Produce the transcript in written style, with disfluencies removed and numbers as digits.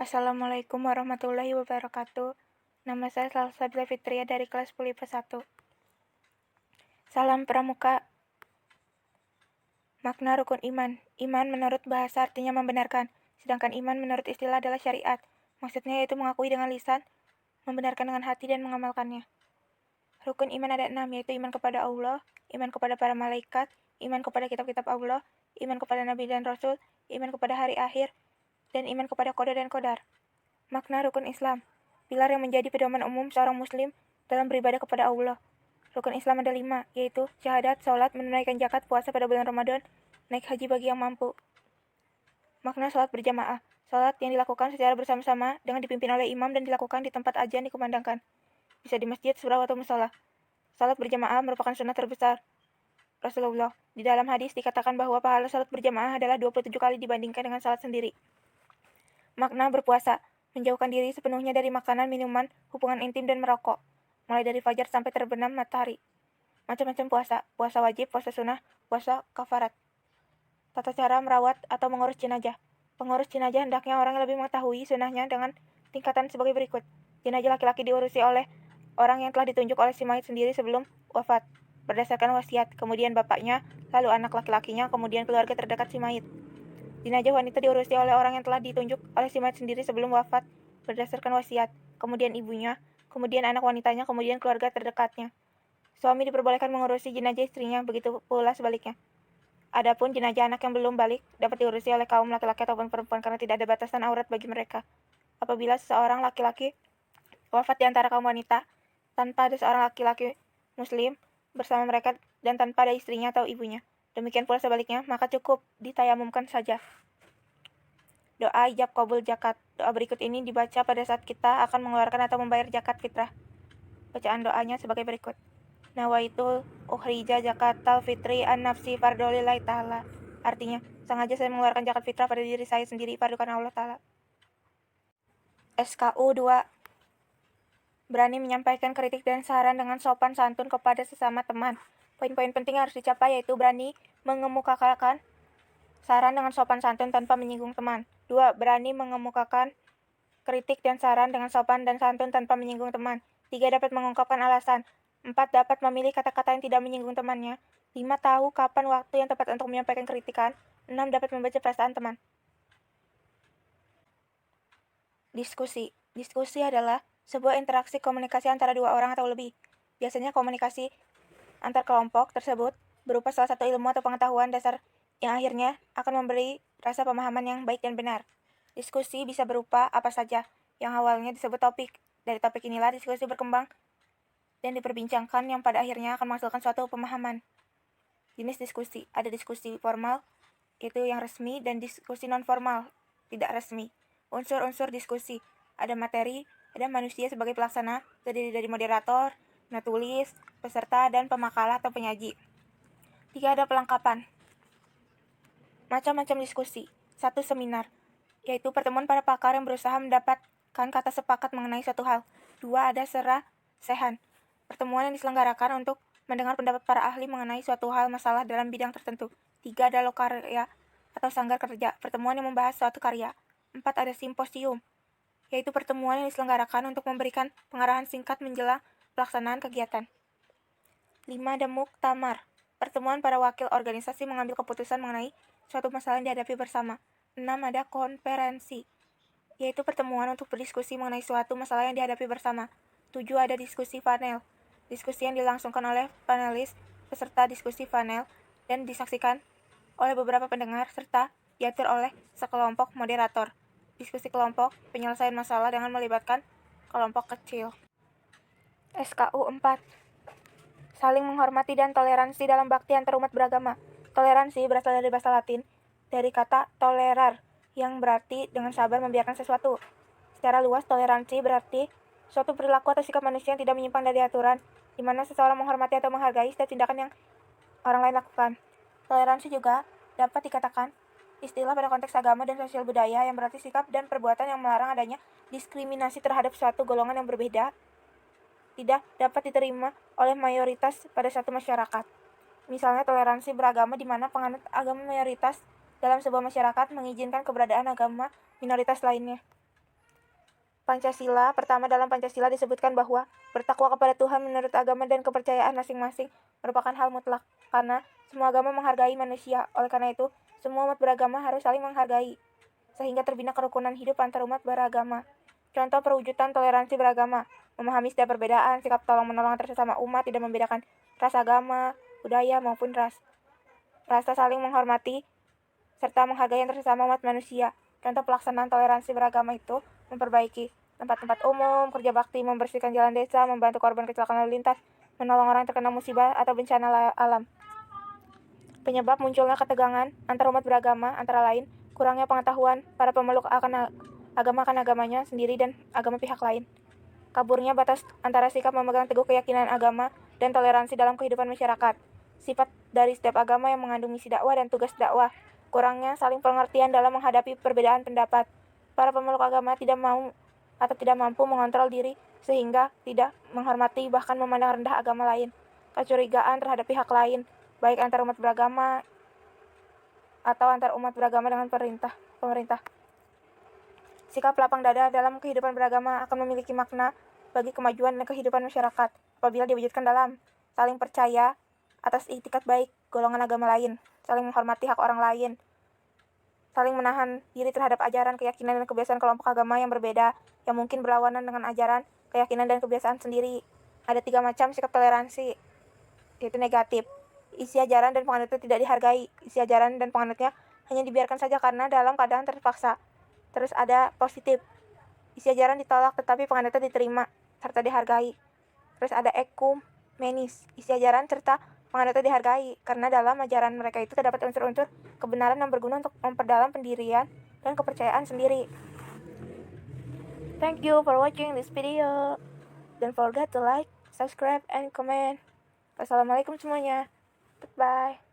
Assalamualaikum warahmatullahi wabarakatuh. Nama saya Salsabila Fitria dari kelas 10 IPA 1. Salam Pramuka. Makna rukun iman. Iman menurut bahasa artinya membenarkan, sedangkan iman menurut istilah adalah syariat. Maksudnya yaitu mengakui dengan lisan, membenarkan dengan hati, dan mengamalkannya. Rukun iman ada 6, yaitu iman kepada Allah, iman kepada para malaikat, iman kepada kitab-kitab Allah, iman kepada nabi dan rasul, iman kepada hari akhir, dan iman kepada qada dan qadar. Makna rukun Islam. Pilar yang menjadi pedoman umum seorang muslim dalam beribadah kepada Allah. Rukun Islam ada 5, yaitu syahadat, sholat, menunaikan zakat, puasa pada bulan Ramadan, naik haji bagi yang mampu. Makna sholat berjamaah. Sholat yang dilakukan secara bersama-sama dengan dipimpin oleh imam dan dilakukan di tempat azan dikumandangkan. Bisa di masjid, surau, atau musola. Sholat berjamaah merupakan sunnah terbesar Rasulullah. Di dalam hadis dikatakan bahwa pahala sholat berjamaah adalah 27 kali dibandingkan dengan sholat sendiri. Makna berpuasa. Menjauhkan diri sepenuhnya dari makanan, minuman, hubungan intim, dan merokok, mulai dari fajar sampai terbenam matahari. Macam-macam puasa. Puasa wajib, puasa sunnah, puasa kafarat. Tata cara merawat atau mengurus jenazah. Pengurus jenazah hendaknya orang yang lebih mengetahui sunnahnya dengan tingkatan sebagai berikut. Jenazah laki-laki diurusi oleh orang yang telah ditunjuk oleh si mayit sendiri sebelum wafat, berdasarkan wasiat, kemudian bapaknya, lalu anak laki-lakinya, kemudian keluarga terdekat si mayit. Jenazah wanita diurusi oleh orang yang telah ditunjuk oleh si mayit sendiri sebelum wafat, berdasarkan wasiat, kemudian ibunya, kemudian anak wanitanya, kemudian keluarga terdekatnya. Suami diperbolehkan mengurusi jenazah istrinya, begitu pula sebaliknya. Adapun jenazah anak yang belum balik dapat diurusi oleh kaum laki-laki ataupun perempuan karena tidak ada batasan aurat bagi mereka. Apabila seseorang laki-laki wafat di antara kaum wanita, tanpa ada seorang laki-laki muslim bersama mereka dan tanpa ada istrinya atau ibunya, demikian pula sebaliknya, maka cukup ditayamumkan saja. Doa ijab qabul zakat. Doa berikut ini dibaca pada saat kita akan mengeluarkan atau membayar zakat fitrah. Bacaan doanya sebagai berikut. Nawaitul ukhrija zakatal fitri an nafsi fardolillahi ta'ala. Artinya, sengaja saya mengeluarkan zakat fitrah pada diri saya sendiri, fardu karena Allah Ta'ala. SKU 2. Berani menyampaikan kritik dan saran dengan sopan santun kepada sesama teman. Poin-poin penting yang harus dicapai yaitu berani mengemukakan saran dengan sopan santun tanpa menyinggung teman. 2. Berani mengemukakan kritik dan saran dengan sopan dan santun tanpa menyinggung teman. 3. Dapat mengungkapkan alasan. 4. Dapat memilih kata-kata yang tidak menyinggung temannya. 5. Tahu kapan waktu yang tepat untuk menyampaikan kritikan. 6. Dapat membaca perasaan teman. Diskusi. Diskusi adalah sebuah interaksi komunikasi antara dua orang atau lebih. Biasanya komunikasi antar kelompok tersebut berupa salah satu ilmu atau pengetahuan dasar yang akhirnya akan memberi rasa pemahaman yang baik dan benar. Diskusi bisa berupa apa saja, yang awalnya disebut topik. Dari topik inilah diskusi berkembang dan diperbincangkan yang pada akhirnya akan menghasilkan suatu pemahaman. Jenis diskusi. Ada diskusi formal, itu yang resmi, dan diskusi non-formal, tidak resmi. Unsur-unsur diskusi. Ada materi, ada manusia sebagai pelaksana, terdiri dari moderator, penulis, peserta, dan pemakalah atau penyaji. 3. Ada pelengkapan. Macam-macam diskusi. 1. Seminar, yaitu pertemuan para pakar yang berusaha mendapatkan kata sepakat mengenai suatu hal. 2. Ada serasehan, pertemuan yang diselenggarakan untuk mendengar pendapat para ahli mengenai suatu hal masalah dalam bidang tertentu. 3. Ada lokarya atau sanggar kerja, pertemuan yang membahas suatu karya. 4. Ada simposium, yaitu pertemuan yang diselenggarakan untuk memberikan pengarahan singkat menjelang pelaksanaan kegiatan. 5. Ada muktamar, pertemuan para wakil organisasi mengambil keputusan mengenai suatu masalah yang dihadapi bersama. 6. Ada konferensi, yaitu pertemuan untuk berdiskusi mengenai suatu masalah yang dihadapi bersama. 7. Ada diskusi panel, diskusi yang dilangsungkan oleh panelis peserta diskusi panel dan disaksikan oleh beberapa pendengar serta diatur oleh sekelompok moderator. Diskusi kelompok, penyelesaian masalah dengan melibatkan kelompok kecil. SKU 4. Saling menghormati dan toleransi dalam bakti antar umat beragama. Toleransi berasal dari bahasa Latin, dari kata tolerar, yang berarti dengan sabar membiarkan sesuatu. Secara luas, toleransi berarti suatu perilaku atau sikap manusia yang tidak menyimpang dari aturan, di mana seseorang menghormati atau menghargai setiap tindakan yang orang lain lakukan. Toleransi juga dapat dikatakan istilah pada konteks agama dan sosial budaya yang berarti sikap dan perbuatan yang melarang adanya diskriminasi terhadap suatu golongan yang berbeda tidak dapat diterima oleh mayoritas pada satu masyarakat. Misalnya toleransi beragama di mana penganut agama mayoritas dalam sebuah masyarakat mengizinkan keberadaan agama minoritas lainnya. Pancasila. Pertama, dalam Pancasila disebutkan bahwa bertakwa kepada Tuhan menurut agama dan kepercayaan masing-masing merupakan hal mutlak, karena semua agama menghargai manusia. Oleh karena itu, semua umat beragama harus saling menghargai, sehingga terbina kerukunan hidup antar umat beragama. Contoh perwujudan toleransi beragama: memahami setiap perbedaan, sikap tolong-menolong antar sesama umat, tidak membedakan ras, agama, budaya, maupun ras. Rasa saling menghormati serta menghargai antar sesama umat manusia. Contoh pelaksanaan toleransi beragama itu memperbaiki tempat-tempat umum, kerja bakti, membersihkan jalan desa, membantu korban kecelakaan lalu lintas, menolong orang terkena musibah atau bencana alam. Penyebab munculnya ketegangan antar umat beragama antara lain kurangnya pengetahuan para pemeluk akan agamanya sendiri dan agama pihak lain. Kaburnya batas antara sikap memegang teguh keyakinan agama dan toleransi dalam kehidupan masyarakat. Sifat dari setiap agama yang mengandung misi dakwah dan tugas dakwah. Kurangnya saling pengertian dalam menghadapi perbedaan pendapat. Para pemeluk agama tidak mampu mengontrol diri sehingga tidak menghormati bahkan memandang rendah agama lain. Kecurigaan terhadap pihak lain, baik antar umat beragama atau antar umat beragama dengan pemerintah. Sikap lapang dada dalam kehidupan beragama akan memiliki makna bagi kemajuan dan kehidupan masyarakat apabila diwujudkan dalam saling percaya atas itikat baik golongan agama lain, saling menghormati hak orang lain, saling menahan diri terhadap ajaran, keyakinan, dan kebiasaan kelompok agama yang berbeda yang mungkin berlawanan dengan ajaran, keyakinan, dan kebiasaan sendiri. Ada 3 macam sikap toleransi, yaitu negatif. Isi ajaran dan penganutnya tidak dihargai. Isi ajaran dan penganutnya hanya dibiarkan saja karena dalam keadaan terpaksa. Terus ada positif. Isi ajaran ditolak tetapi penganutnya diterima serta dihargai. Terus ada ekumenis. Isi ajaran serta penganutnya dihargai karena dalam ajaran mereka itu terdapat unsur-unsur kebenaran yang berguna untuk memperdalam pendirian dan kepercayaan sendiri. Thank you for watching this video. Don't forget to like, subscribe, and comment. Wassalamualaikum semuanya. Goodbye.